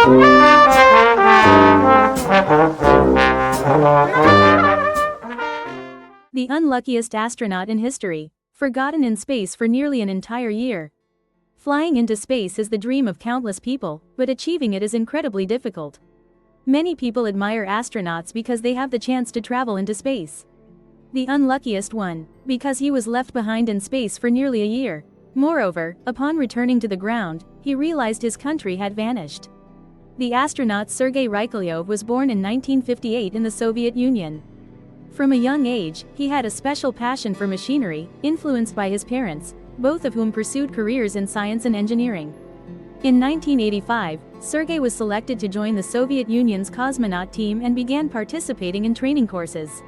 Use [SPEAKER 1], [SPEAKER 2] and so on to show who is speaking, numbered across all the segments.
[SPEAKER 1] The unluckiest astronaut in history, forgotten in space for nearly an entire year. Flying into space is the dream of countless people, but achieving it is incredibly difficult. Many people admire astronauts because they have the chance to travel into space. The unluckiest one, because he was left behind in space for nearly a year. Moreover, upon returning to the ground, he realized his country had vanished. The astronaut Sergei Rykolyov was born in 1958 in the Soviet Union. From a young age, he had a special passion for machinery, influenced by his parents, both of whom pursued careers in science and engineering. In 1985, Sergei was selected to join the Soviet Union's Cosmonaut team and began participating in training courses.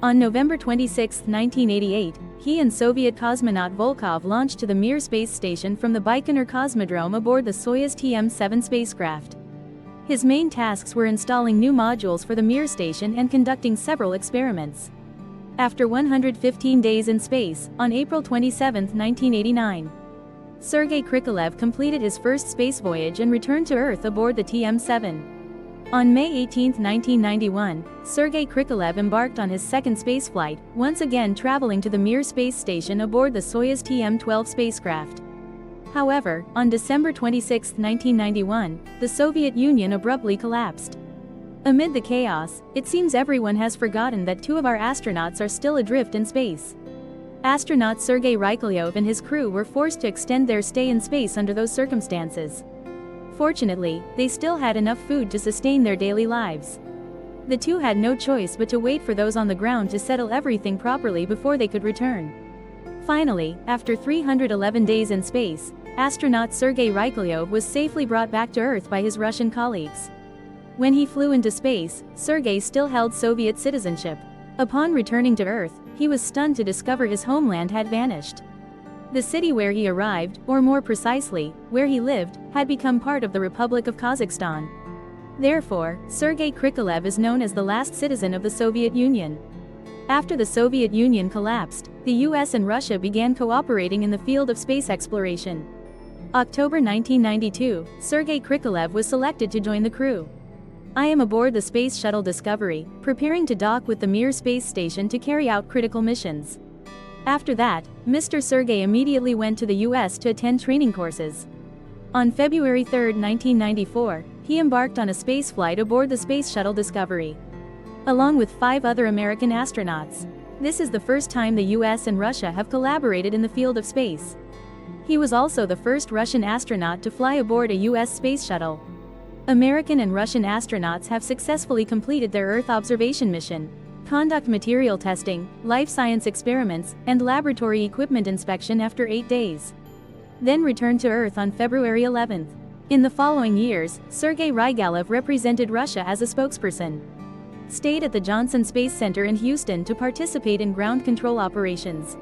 [SPEAKER 1] On November 26, 1988, he and Soviet cosmonaut Volkov launched to the Mir space station from the Baikonur Cosmodrome aboard the Soyuz TM-7 spacecraft. His main tasks were installing new modules for the Mir station and conducting several experiments. After 115 days in space, on April 27, 1989, Sergei Krikalev completed his first space voyage and returned to Earth aboard the TM-7. On May 18, 1991, Sergei Krikalev embarked on his second spaceflight, once again traveling to the Mir space station aboard the Soyuz TM-12 spacecraft. However, on December 26, 1991, the Soviet Union abruptly collapsed. Amid the chaos, it seems everyone has forgotten that two of our astronauts are still adrift in space. Astronaut Sergei Rykolyov and his crew were forced to extend their stay in space under those circumstances. Fortunately, they still had enough food to sustain their daily lives. The two had no choice but to wait for those on the ground to settle everything properly before they could return. Finally, after 311 days in space, astronaut Sergei Rykolyov was safely brought back to Earth by his Russian colleagues. When he flew into space, Sergei still held Soviet citizenship. Upon returning to Earth, he was stunned to discover his homeland had vanished. The city where he arrived, or more precisely, where he lived, had become part of the Republic of Kazakhstan. Therefore, Sergei Krikalev is known as the last citizen of the Soviet Union. After the Soviet Union collapsed, the US and Russia began cooperating in the field of space exploration. October 1992, Sergei Krikalev was selected to join the crew. I am aboard the Space Shuttle Discovery, preparing to dock with the Mir space station to carry out critical missions. After that, Mr. Sergei immediately went to the US to attend training courses. On February 3, 1994, he embarked on a spaceflight aboard the Space Shuttle Discovery, along with 5 other American astronauts. This is the first time the US and Russia have collaborated in the field of space. He was also the first Russian astronaut to fly aboard a US space shuttle. American and Russian astronauts have successfully completed their Earth observation mission, conduct material testing, life science experiments, and laboratory equipment inspection after 8 days. Then returned to Earth on February 11. In the following years, Sergei Rykolyov represented Russia as a spokesperson, stayed at the Johnson Space Center in Houston to participate in ground control operations.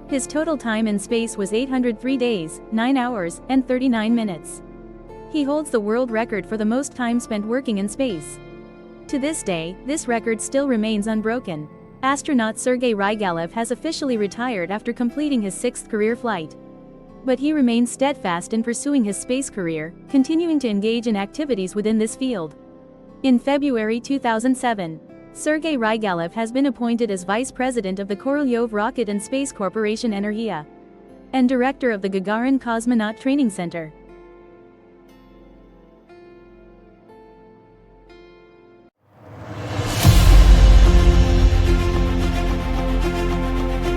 [SPEAKER 1] His total time in space was 803 days, 9 hours, and 39 minutes. He holds the world record for the most time spent working in space. To this day, this record still remains unbroken. Astronaut Sergei Rykolyov has officially retired after completing his 6th career flight. But he remains steadfast in pursuing his space career, continuing to engage in activities within this field. In February 2007, Sergei Rykolyov has been appointed as Vice President of the Korolyov Rocket and Space Corporation Energia and Director of the Gagarin Cosmonaut Training Center.